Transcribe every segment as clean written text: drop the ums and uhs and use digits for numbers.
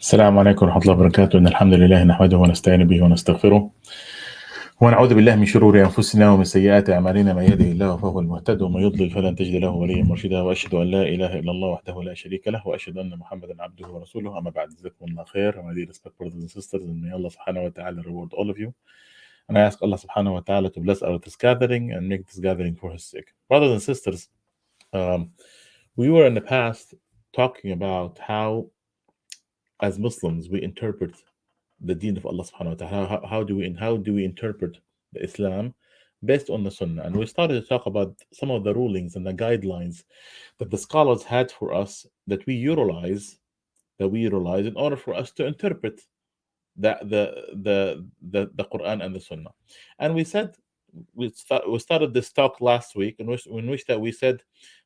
السلام عليكم ورحمة الله وبركاته. إن الحمد لله نحمده ونستعين به ونستغفره ونعوذ بالله من شرور أنفسنا ومن سيئات أعمالنا. من يهده الله فهو المهتد ومن يضلل فلن تجد له وليا مرشدا، وأشهد أن لا إله إلا الله وحده لا شريك له، وأشهد أن محمدا عبده ورسوله. أما بعد, جزاكم الله خير. My dear respect brothers and sisters, and may Allah subhanahu wa ta'ala reward all of you. And I ask Allah subhanahu wa ta'ala to bless our this gathering and make this gathering for His sake. Brothers and sisters, we were in the past talking about how, as Muslims, we interpret the deen of Allah subhanahu wa ta'ala. How do we interpret the Islam based on the Sunnah? And we started to talk about some of the rulings and the guidelines that the scholars had for us that we utilize in order for us to interpret the Quran and the Sunnah. And we said we started this talk last week in which that we said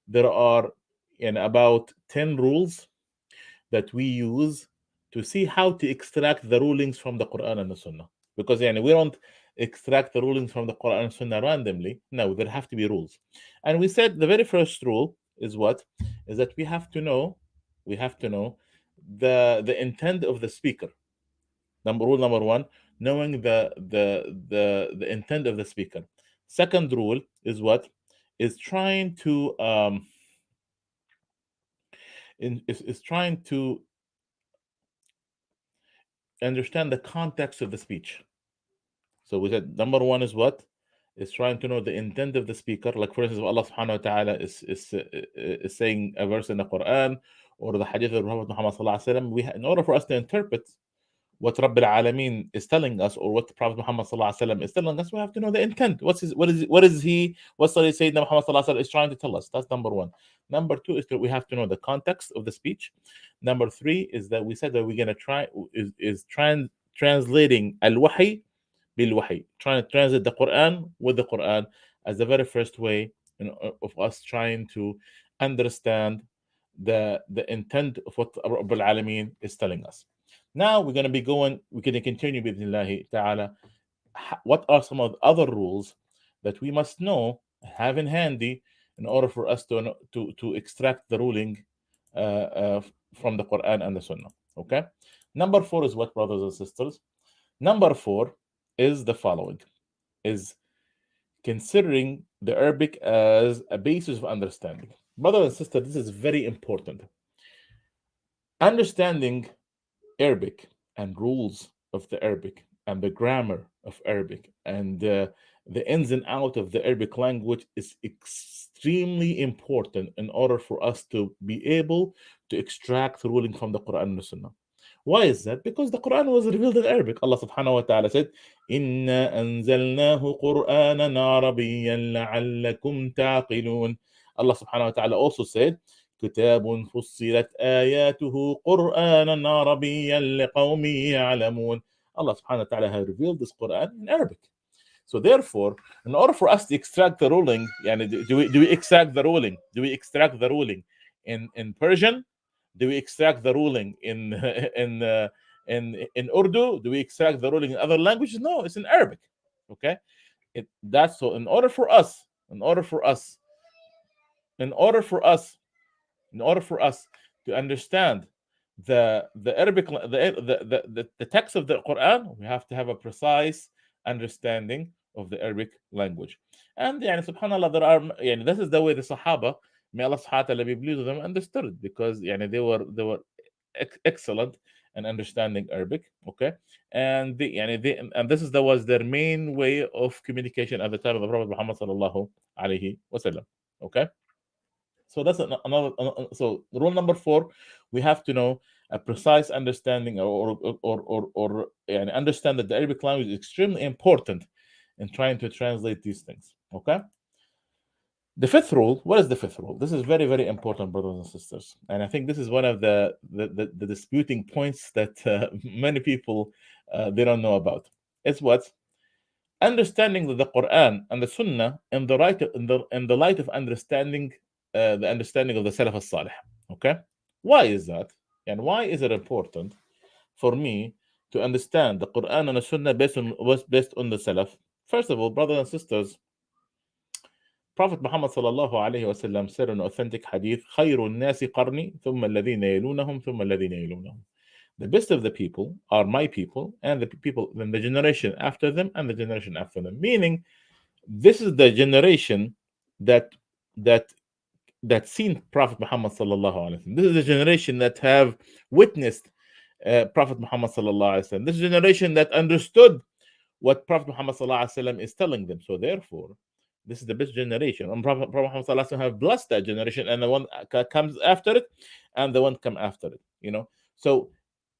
there are about 10 rules that we use to see how to extract the rulings from the Quran and the Sunnah. Because we don't extract the rulings from the Quran and Sunnah randomly. No, there have to be rules. And we said the very first rule is what? Is that we have to know the intent of the speaker. Rule number one, knowing the intent of the speaker. Second rule is what? Is trying to is trying to understand the context of the speech. So we said number one is what? Is trying to know the intent of the speaker. Like, for instance, Allah subhanahu wa ta'ala is saying a verse in the Quran or the hadith of Prophet Muhammad sallallahu alaihi wasallam. In order for us to interpret what Rabb al-Alameen is telling us, or what Prophet Muhammad sallallahu alaihi wasallam is telling us, we have to know the intent. What's Sayyidina Muhammad sallallahu alaihi wasallam is trying to tell us? That's number one. Number two is that we have to know the context of the speech. Number three is that we said that we're going to translating al-wahy bil-wahy, trying to translate the Quran with the Quran as the very first way of us trying to understand the intent of what Rabb al-Alameen is telling us. Now we're going to continue with Bi'idhnillahi ta'ala. What are some of the other rules that we must know, have in handy, in order for us to extract the ruling from the Quran and the Sunnah? Okay. Number four is what, brothers and sisters? Number four is the following: is considering the Arabic as a basis of understanding. Brothers and sisters, this is very important. Understanding Arabic and rules of the Arabic and the grammar of Arabic and the ins and out of the Arabic language is extremely important in order for us to be able to extract the ruling from the Quran and the Sunnah. Why is that? Because the Quran was revealed in Arabic. Allah subhanahu wa ta'ala said, "Inna anzalnahu Qur'anan Arabiyyan la'allakum ta'qilun." Allah subhanahu wa ta'ala also said, كتاب فصلت آياته قرآنا عربيا لقوم يعلمون. Allah subhanahu wa ta'ala has revealed this Quran in Arabic. So therefore, in order for us to extract the ruling, do we extract the ruling? Do we extract the ruling in Persian? Do we extract the ruling in Urdu? Do we extract the ruling in other languages? No, it's in Arabic. Okay, that's so. In order for us to understand the Arabic, the text of the Quran, we have to have a precise understanding of the Arabic language. And subhanallah, there are this is the way the Sahaba, may Allah subhanahu wa ta'ala be pleased with them, understood, because they were excellent in understanding Arabic. Okay, and this was their main way of communication at the time of the Prophet Muhammad sallallahu alaihi wasallam. Okay. So that's another. So rule number four, we have to know a precise understanding, or understand that the Arabic language is extremely important in trying to translate these things. Okay. The fifth rule. What is the fifth rule? This is very, very important, brothers and sisters, and I think this is one of the disputing points that many people they don't know about. It's what? Understanding the Quran and the Sunnah in the light of understanding the understanding of the Salaf al-Salih. Okay, why is that? And why is it important for me to understand the Quran and the Sunnah based on the Salaf? First of all, brothers and sisters, Prophet Muhammad sallallahu alaihi wasallam said in authentic hadith, "خير الناس قرني ثم الذين يلونهم ثم الذين يلونهم." The best of the people are my people, and the people, then the generation after them, and the generation after them. Meaning, this is the generation that that that seen Prophet Muhammad sallallahu alaihi wasallam. This is the generation that have witnessed Prophet Muhammad sallallahu alaihi wasallam. This generation that understood what Prophet Muhammad sallallahu alaihi wasallam is telling them. So therefore, this is the best generation. And Prophet Muhammad sallallahu alaihi wasallam have blessed that generation, and the one comes after it, and the one come after it. So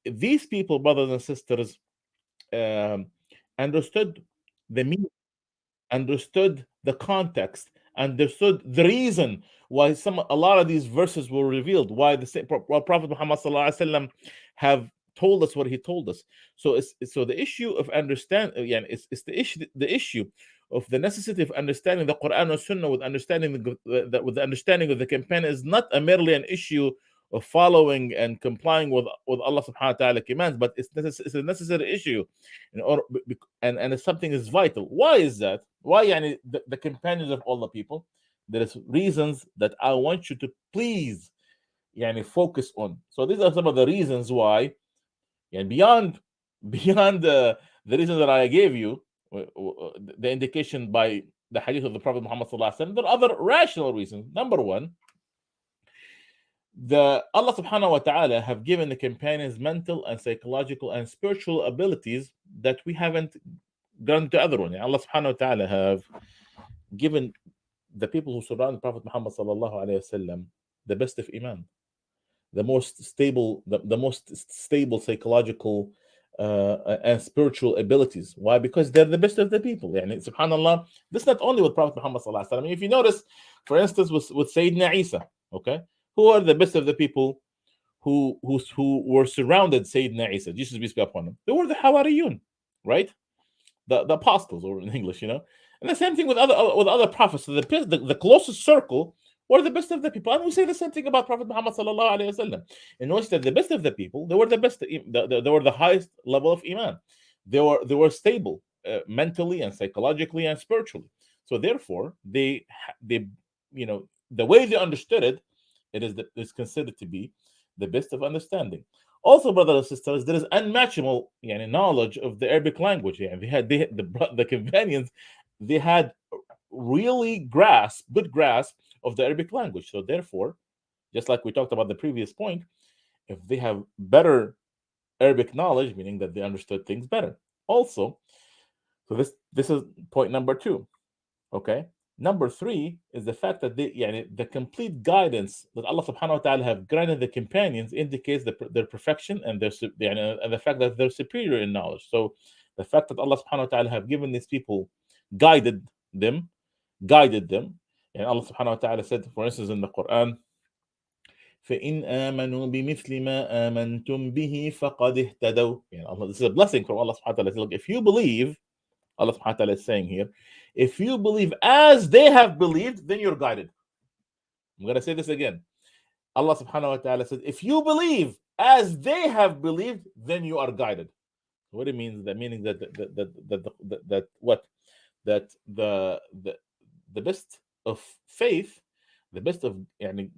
these people, brothers and sisters, um, understood the meaning, understood the context, understood the reason why a lot of these verses were revealed, why why Prophet Muhammad sallallahu alaihi wasallam have told us what he told us. So the issue of yeah, it's the issue of the necessity of understanding the Quran and Sunnah with understanding with the understanding of the companion is not merely an issue of following and complying with Allah subhanahu wa ta'ala commands, but it's a necessary issue in order, and it's something is vital. Why is that? Why yani, the companions of all the people? There is reasons that I want you to please yani, focus on. So these are some of the reasons why, and beyond the reason that I gave you, the indication by the hadith of the Prophet Muhammad sallallahu alaihi wasallam, there are other rational reasons. Number one, the Allah subhanahu wa ta'ala have given the companions mental and psychological and spiritual abilities that we haven't granted to other one. Allah subhanahu wa ta'ala have given the people who surround Prophet Muhammad sallallahu alaihi wasallam the best of iman, the most stable psychological and spiritual abilities. Why? Because they're the best of the people. Yani, subhanallah, this is not only with Prophet Muhammad sallallahu alaihi wasallam. I mean, if you notice, for instance, with Sayyidina Isa, okay, who are the best of the people who were surrounded Sayyidina Isa, Jesus be upon him? They were the Hawariyun, right? The apostles, or in English, and the same thing with other prophets. So the closest circle were the best of the people, and we say the same thing about Prophet Muhammad sallallahu alaihi wasallam. In which that the best of the people, they were the best, they were the highest level of iman. They were stable mentally and psychologically and spiritually. So therefore, they the way they understood it, is considered to be the best of understanding. Also, brothers and sisters, there is unmatchable knowledge of the Arabic language. The companions, they had really good grasp of the Arabic language. So therefore, just like we talked about the previous point, if they have better Arabic knowledge, meaning that they understood things better. Also, so this is point number 2. Okay. Number 3 is the fact that the complete guidance that Allah subhanahu wa ta'ala have granted the companions indicates their perfection and and the fact that they're superior in knowledge. So the fact that Allah subhanahu wa ta'ala have given these people, guided them, and Allah subhanahu wa ta'ala said, for instance, in the Quran, فَإِنْ آمَنُوا بِمِثْلِ مَا آمَنْتُمْ بِهِ فَقَدْ اهْتَدَوْا. This is a blessing from Allah subhanahu wa ta'ala. Look, if you believe, Allah subhanahu wa ta'ala is saying here, if you believe as they have believed, then you're guided. I'm going to say this again. Allah subhanahu wa ta'ala said, if you believe as they have believed, then you are guided. What it means, that meaning that the best of faith, the best of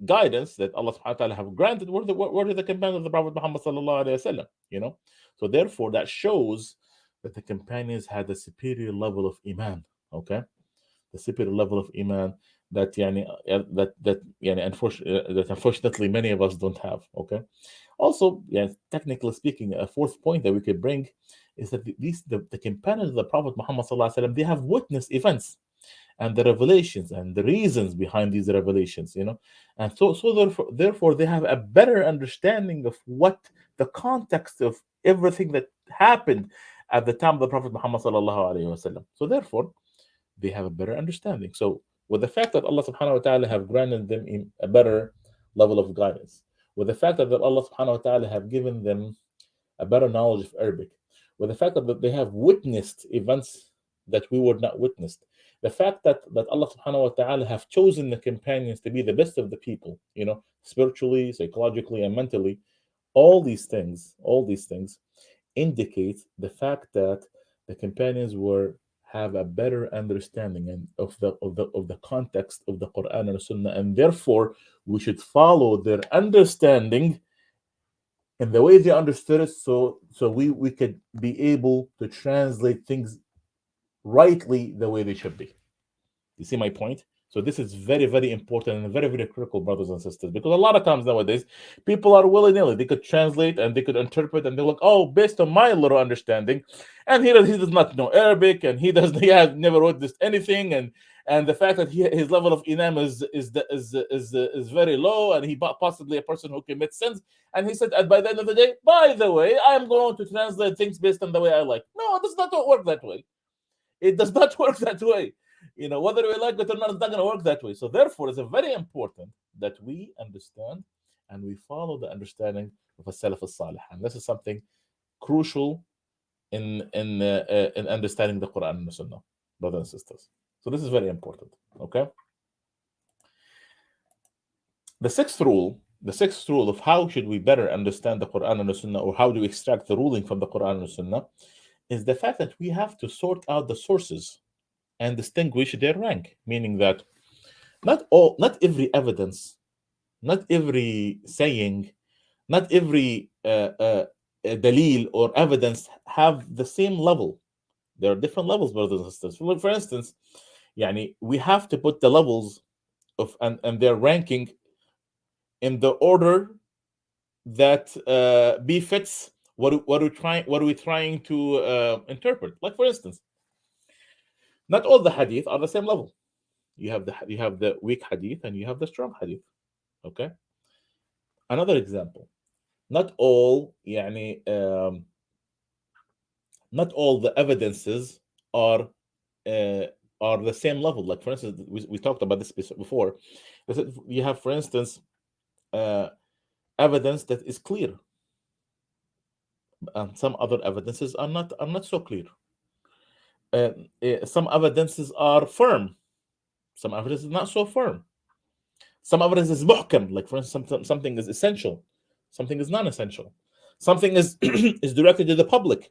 guidance that Allah subhanahu wa ta'ala have granted were the companions of the Prophet Muhammad sallallahu alaihi wasallam. So therefore that shows that the companions had a superior level of iman. Okay, the superior level of iman that unfortunately many of us don't have. Okay, also, technically speaking, a fourth point that we could bring is that the companions of the Prophet Muhammad sallallahu alaihi wasallam, they have witnessed events and the revelations and the reasons behind these revelations, and so therefore they have a better understanding of what the context of everything that happened at the time of the Prophet Muhammad sallallahu alaihi wasallam. So therefore, they have a better understanding. So with the fact that Allah subhanahu wa ta'ala have granted them a better level of guidance, with the fact that Allah subhanahu wa ta'ala have given them a better knowledge of Arabic, with the fact that they have witnessed events that we were not witnessed, the fact that Allah subhanahu wa ta'ala have chosen the companions to be the best of the people, spiritually, psychologically, and mentally, all these things indicate the fact that the companions have a better understanding of the context of the Quran and Sunnah, and therefore we should follow their understanding and the way they understood it, so we could be able to translate things rightly the way they should be. You see my point? So this is very, very important and very, very critical, brothers and sisters, because a lot of times nowadays people are willy nilly. They could translate and they could interpret, and they're like, "Oh, based on my little understanding," and he does not know Arabic, and he does he has never wrote this anything, and the fact that his level of inam is very low, and he possibly a person who commits sins, and he said, and by the end of the day, by the way, I am going to translate things based on the way I like. No, it does not work that way. It does not work that way. Whether we like it or not, it's not going to work that way. So therefore, it's very important that we understand and we follow the understanding of a Salaf al-Salih. And this is something crucial in understanding the Quran and the Sunnah, brothers and sisters. So this is very important. Okay. The sixth rule of how should we better understand the Quran and the Sunnah, or how do we extract the ruling from the Quran and the Sunnah, is the fact that we have to sort out the sources and distinguish their rank, meaning that not every evidence, not every saying, not every dalil or evidence have the same level. There are different levels, brothers and sisters. For instance, we have to put the levels of and their ranking in the order that befits what we're trying to interpret. Like, for instance, not all the hadith are the same level. You have the weak hadith and you have the strong hadith. Okay. Another example: not all not all the evidences are uh, are the same level. Like, for instance, we talked about this before. You have, for instance, uh, evidence that is clear, and some other evidences are not so clear. Some evidences are firm, some evidence is not so firm. Some evidence is muhkam, like, for instance, something is essential, something is non-essential, something is is directed to the public.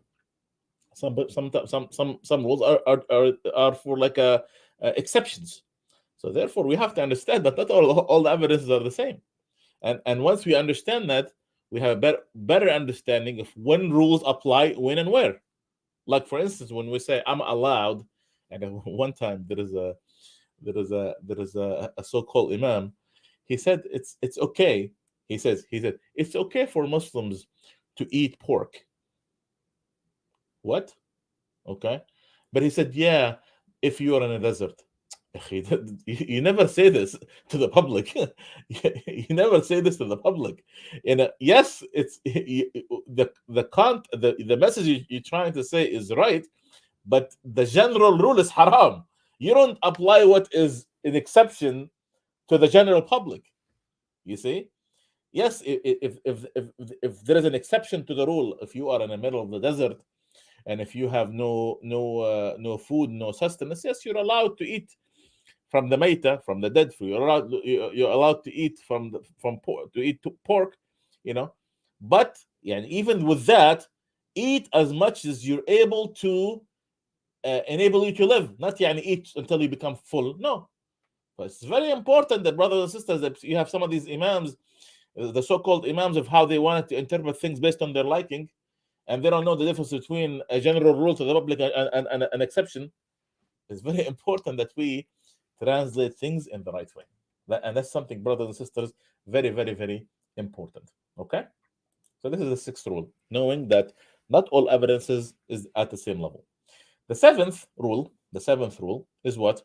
Some rules are for like exceptions. So therefore, we have to understand that not all the evidences are the same. And once we understand that, we have a better understanding of when rules apply, when and where. Like, for instance, when we say I'm allowed, and one time there is a so-called imam. He said it's okay. He said it's okay for Muslims to eat pork. What? Okay. But he said, yeah, if you are in a desert. You never say this to the public. You never say this to the public. Yes, it's the message you're trying to say is right, but the general rule is haram. You don't apply what is an exception to the general public. You see? Yes, if there is an exception to the rule, if you are in the middle of the desert, and if you have no food, no sustenance, yes, you're allowed to eat from the maita, from the dead food. You're allowed to eat from pork, to eat pork, you know. But even with that, eat as much as you're able to enable you to live. Not eat until you become full. No. But it's very important that, brothers and sisters, that you have some of these imams, the so-called imams, of how they wanted to interpret things based on their liking, and they don't know the difference between a general rule to the public and an exception. It's very important that we translate things in the right way. And that's something, brothers and sisters, very, very, very important. Okay? So this is the sixth rule, knowing that not all evidences is at the same level. The seventh rule is what?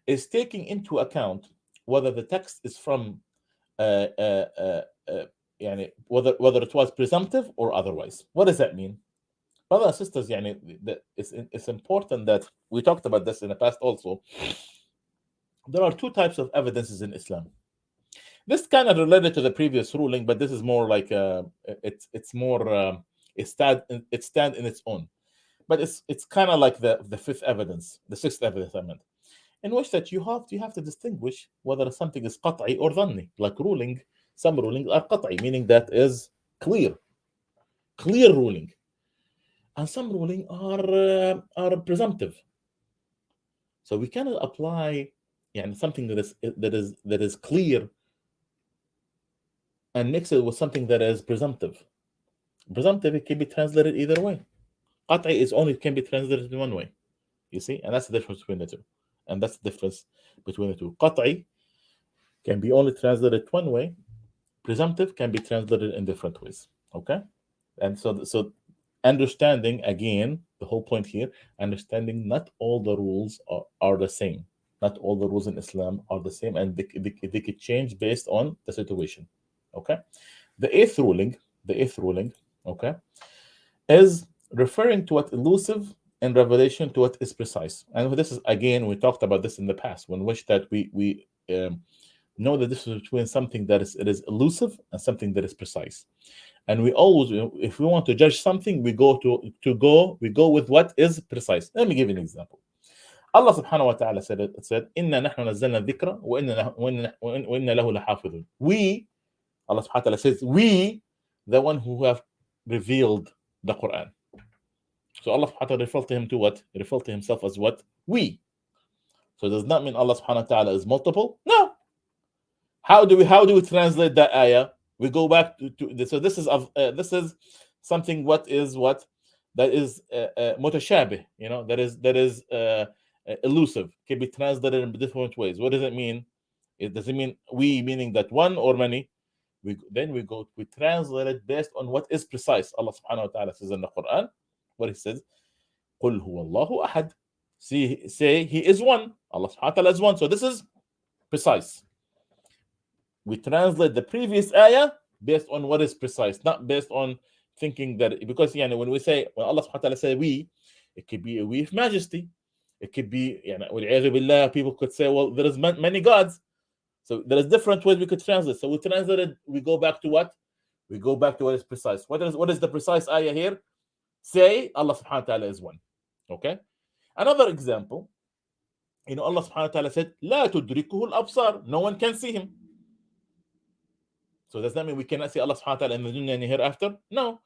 Is taking into account whether the text is from uh, uh, uh, uh, whether it was presumptive or otherwise. What does that mean? Brothers and sisters, it's important that we talked about this in the past also. There are two types of evidences in Islam. This kind of related to the previous ruling, but this is more like it's more it stand in its own. But it's kind of like the fifth evidence, the sixth evidence, I meant, in which that you have to distinguish whether something is qat'i or dhanni. Like ruling, some rulings are qat'i, meaning that is clear ruling, and some ruling are presumptive. So we cannot apply something that is clear and mix it with something that is presumptive. Presumptive, it can be translated either way. قطعي is only can be translated in one way. You see, and that's the difference between the two. And that's the difference between the two. قطعي can be only translated one way. Presumptive can be translated in different ways. Okay, and so understanding, again, the whole point here, understanding not all the rules are the same. Not all the rules in Islam are the same, and they could change based on the situation. Okay, the eighth ruling, okay, is referring to what elusive and revelation to what is precise. And this is, again, we talked about this in the past, when which that we know the difference between something that is elusive and something that is precise. And we always, if we want to judge something, we go with what is precise. Let me give you an example. Allah subhanahu wa ta'ala said, "Inna nahnu nazzalna dhikra wa inna lahu lahafidhun." We, Allah subhanahu wa ta'ala says, we, the one who have revealed the Quran. So Allah subhanahu wa ta'ala referred to him to what? He referred to himself as what? We. So it does not mean Allah subhanahu wa ta'ala is multiple. No. How do we translate that ayah? We go back to so this is something that is mutashabih, that is elusive, can be translated in different ways. What does it mean? It doesn't mean we, meaning that one or many. We translate it based on what is precise. Allah subhanahu wa ta'ala says in the Quran, what he says, قُلْ هُوَ اللَّهُ أَحَدٌ. Say he is one. Allah subhanahu wa ta'ala is one. So this is precise. We translate the previous ayah based on what is precise, not based on thinking that, because when Allah subhanahu wa ta'ala say we, it could be a we of majesty. It could be, people could say, well, there is many gods. So there is different ways we could translate. So we go back to what? We go back to what is precise. What is the precise ayah here? Say Allah subhanahu wa ta'ala is one. Okay? Another example, Allah subhanahu wa ta'ala said, لا تدركه الأبصار. No one can see him. So does that mean we cannot see Allah subhanahu wa ta'ala in the dunya and hereafter? No.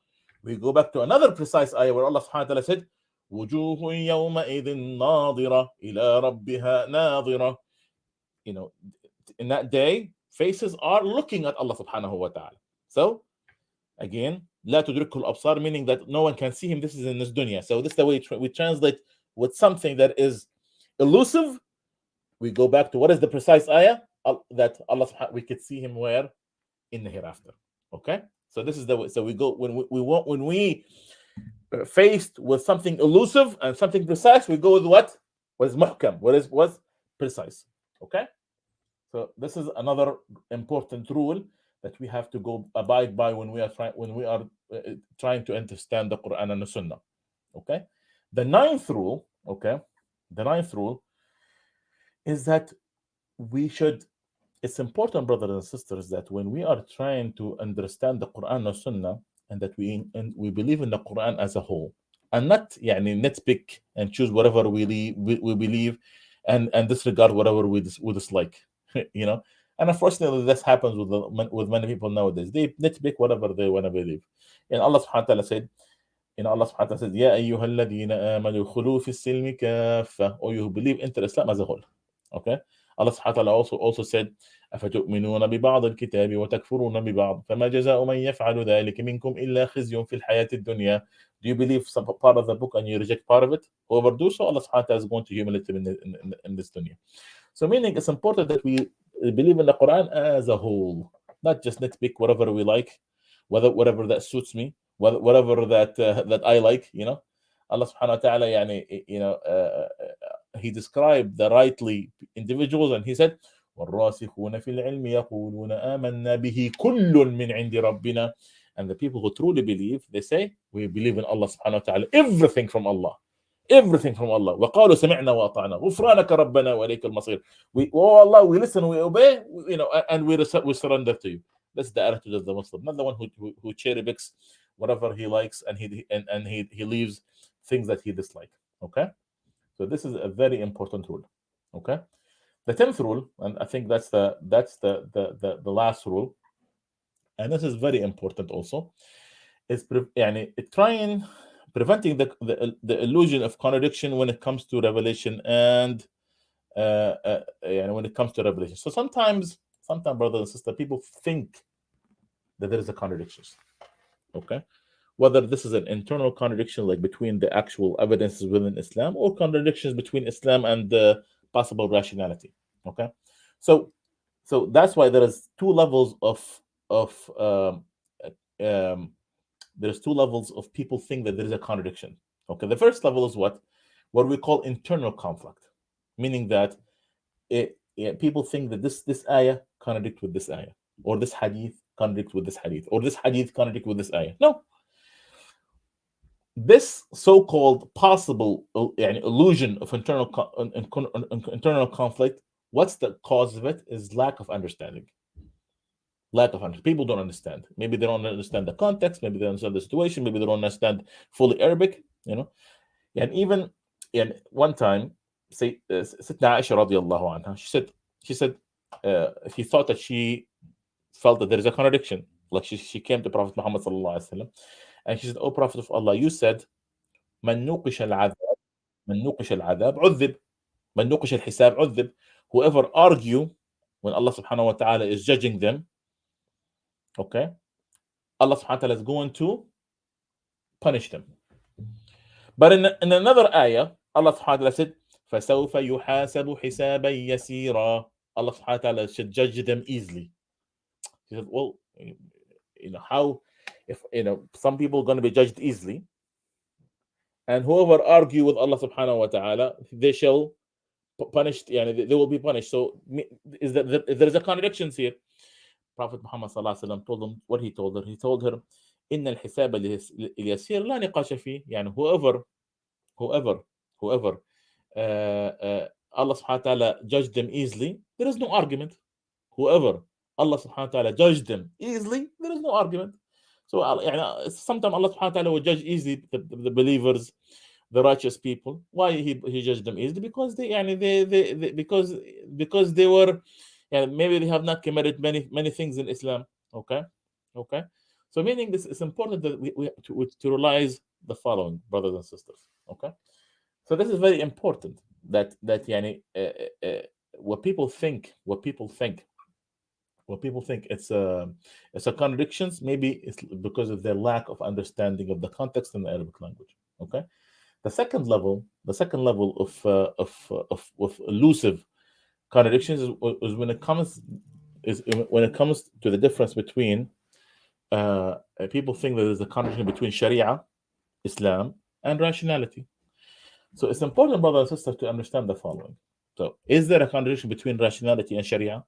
We go back to another precise ayah where Allah subhanahu wa ta'ala said, وجوه يومئذ ناظرة إلى ربها ناظرة. In that day, faces are looking at Allah subhanahu wa ta'ala. So, again, لا تدركه الأبصار, meaning that no one can see him. This is in this dunya. So this is the way we translate with something that is elusive. We go back to what is the precise ayah that Allah we could see him where? In the hereafter. Okay? So this is the way. So we go when we faced with something elusive and something precise, we go with what was muhkam, was precise. Okay? So this is another important rule that we have to abide by when we are trying to understand the Quran and the Sunnah. Okay? The ninth rule is that it's important, brothers and sisters, that when we are trying to understand the Quran and Sunnah, and that we believe in the Quran as a whole, and not nitpick and choose whatever we believe, and disregard whatever we dislike. And unfortunately, this happens with many people nowadays. They nitpick whatever they want to believe. And Allah subhanahu wa ta'ala said, Allah subhanahu wa ta'ala said, Ya ayyuhalladhina amanu khulu fi silmi kaffa, or you who believe into Islam as a whole. Okay? Allah subhanahu wa ta'ala also said, أفتؤمنون ببعض الكتاب وتكفرون ببعض فما جزاء من يفعل ذلك منكم إلا خزي في الحياة الدنيا. Do you believe some part of the book and you reject part of it? Whoever do so, Allah subhanahu wa ta'ala is going to humiliate him in this dunya. So meaning it's important that we believe in the Quran as a whole, not just nitpick whatever we like, whatever that suits me, whatever that I like. Allah subhanahu wa ta'ala, he described the rightly individuals, and he said, وَالرَّاسِخُونَ فِي الْعِلْمِ يَقُولُونَ آمَنَّا بِهِ كُلٌّ مِّنْ عِنْدِ رَبِّنَا. And the people who truly believe, they say, we believe in Allah subhanahu wa ta'ala, everything from Allah. Everything from Allah. وَقَالُوا سَمِعْنَا وَأَطَعْنَا غُفْرَانَكَ رَبَّنَا وَإِلَيْكَ الْمَصِيرُ. Oh Allah, we listen, we obey, and we surrender to you. That's the attitude of the Muslim, not the one who cherry picks whatever he likes and he leaves things that he dislikes. Okay? So this is a very important rule. Okay? The 10th rule, and I think that's the last rule, and this is very important also, is preventing the illusion of contradiction when it comes to revelation and when it comes to revelation. So sometimes, brothers and sisters, people think that there is a contradiction. Okay, whether this is an internal contradiction, like between the actual evidences within Islam, or contradictions between Islam and the possible rationality. Okay, so that's why there is two levels of um, there's two levels of people think that there is a contradiction. Okay, the first level is what we call internal conflict, meaning that people think that this ayah contradict with this ayah, or this hadith contradict with this hadith, or this hadith contradict with this ayah. No, this so-called possible illusion of internal conflict, what's the cause of it? Is lack of understanding. People don't understand. Maybe they don't understand the context, maybe they don't understand the situation, maybe they don't understand fully Arabic, and even in one time, say Sitna Aisha radiallahu anha, she said he thought that she felt that there is a contradiction. Like she came to Prophet Muhammad sallallahu alaihi wasallam, and she said, "O Prophet of Allah, you said, من نوقش العذاب من نوقش العذاب عذب من نوقش الحساب عذب." Whoever argue when Allah subhanahu wa ta'ala is judging them, okay, Allah subhanahu wa ta'ala is going to punish them. But in another ayah, Allah subhanahu wa ta'ala said, فَسَوْفَ يُحَاسَبُ حِسَابًا يَسِيرًا. Allah subhanahu wa ta'ala should judge them easily. He said, well, how, if some people are going to be judged easily, and whoever argue with Allah subhanahu wa ta'ala, they shall punished, they will be punished. So is that there is a contradiction here? Prophet Muhammad sallallahu alaihi wasallam told them what he told her. He told her, "Inna al-hisab al-yasir la niqasha fi." Whoever Allah subhanahu wa ta'ala judged them easily, there is no argument. Whoever Allah subhanahu wa ta'ala judged them easily, there is no argument. So sometimes Allah subhanahu wa ta'ala will judge easily the believers, the righteous people. Why he judged them easily? Because because they were, maybe they have not committed many things in Islam. Okay. So meaning this, it's important that we to realize the following, brothers and sisters. Okay. So this is very important that what people think it's a contradictions. Maybe it's because of their lack of understanding of the context in the Arabic language. Okay. The second level of elusive contradictions is when it comes to the difference between people think that there's a contradiction between Sharia, Islam, and rationality. So it's important, brothers and sisters, to understand the following. So, is there a contradiction between rationality and Sharia?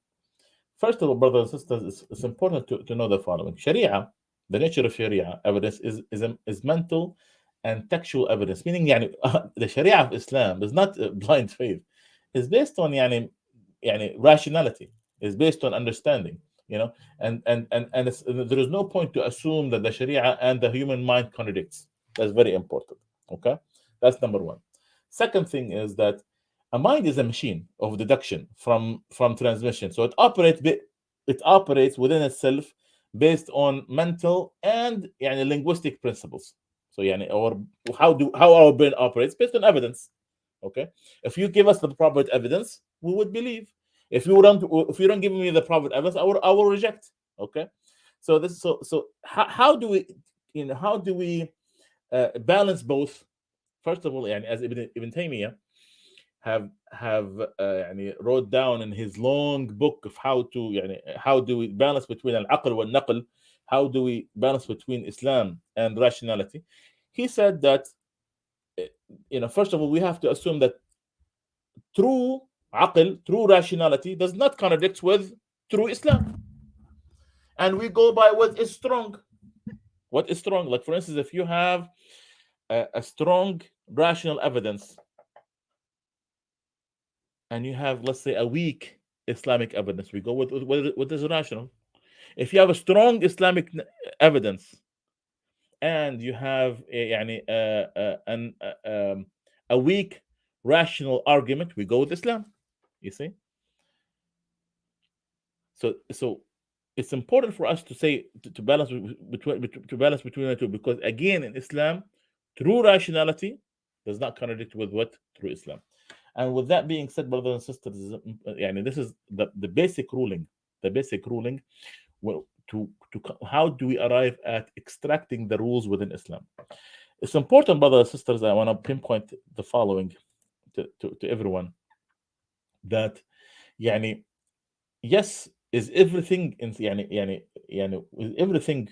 First of all, brothers and sisters, it's important to know the following. Sharia, the nature of Sharia evidence is mental and textual evidence, meaning the Sharia of Islam is not blind faith. It's based on rationality. It's based on understanding. And there is no point to assume that the Sharia and the human mind contradicts. That's very important. Okay, that's number one. Second thing is that a mind is a machine of deduction from transmission. So it operates within itself based on mental and linguistic principles. So or how our brain operates based on evidence. Okay, if you give us the proper evidence, we would believe. If you don't give me the proper evidence, I will reject. Okay, so how do we balance both? First of all, as Ibn Taymiyyah have wrote down in his long book of how do we balance between al-aql wal naql, how do we balance between Islam and rationality. He said that first of all, we have to assume that true aql, true rationality, does not contradict with true Islam, and we go by what is strong. What is strong? Like, for instance, if you have a strong rational evidence and you have, let's say, a weak Islamic evidence, we go with what is rational. If you have a strong Islamic evidence and you have a weak rational argument, we go with Islam. You see? So it's important for us to say to balance between the two, because again, in Islam, true rationality does not contradict with what true Islam. And with that being said, brothers and sisters, this is the basic ruling. The basic ruling how do we arrive at extracting the rules within Islam? It's important, brothers and sisters. I want to pinpoint the following to everyone, that يعني yes, is everything in is everything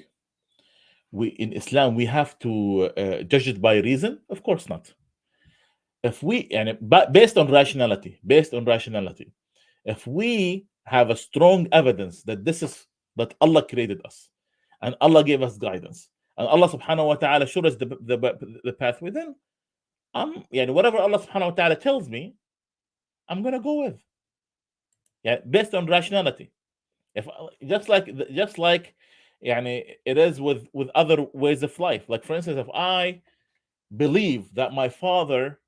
we in Islam we have to judge it by reason? Of course not. If we but based on rationality, if we have a strong evidence that that Allah created us and Allah gave us guidance and Allah subhanahu wa ta'ala showed us the pathway, then whatever Allah subhanahu wa ta'ala tells me, I'm gonna go with. Based on rationality. If just like it is with other ways of life. Like for instance, if I believe that my father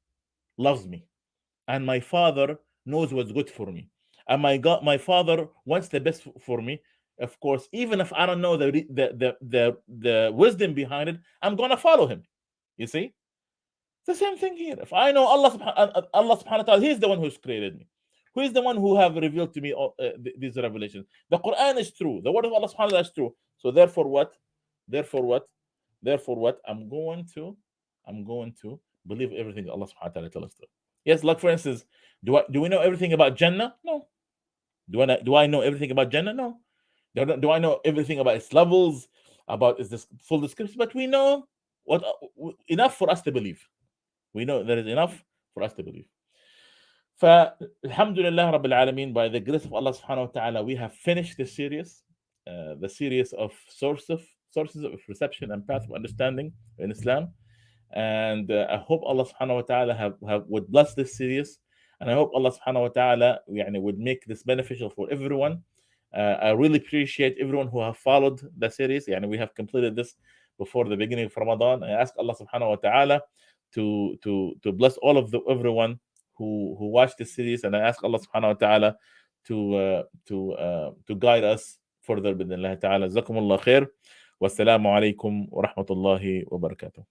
loves me and my father knows what's good for me and my father wants the best for me, of course, even if I don't know the wisdom behind it, I'm gonna follow him. You see, it's the same thing here. If I know Allah subhanahu wa ta'ala, he's the one who's created me, who is the one who have revealed to me all, these revelations. The Quran is true, the word of Allah subhanahu wa ta'ala is true. So therefore what I'm going to believe everything Allah subhanahu wa ta'ala tells us to. Yes, like for instance, do we know everything about Jannah? No. Do I know everything about Jannah? No. Do I know everything about its levels, about its full description? But we know enough for us to believe. We know there is enough for us to believe. Alhamdulillah Rabbil Alameen, by the grace of Allah subhanahu wa ta'ala, we have finished the series of sources of reception and path of understanding in Islam. And I hope Allah subhanahu wa ta'ala would bless this series, and I hope Allah subhanahu wa ta'ala would make this beneficial for everyone. I really appreciate everyone who have followed the series. We have completed this before the beginning of Ramadan. I ask Allah subhanahu wa ta'ala to bless all of everyone who watched this series, and I ask Allah subhanahu wa ta'ala to guide us further بإذن الله تعالى. جزاكم الله خير والسلام عليكم ورحمة الله وبركاته.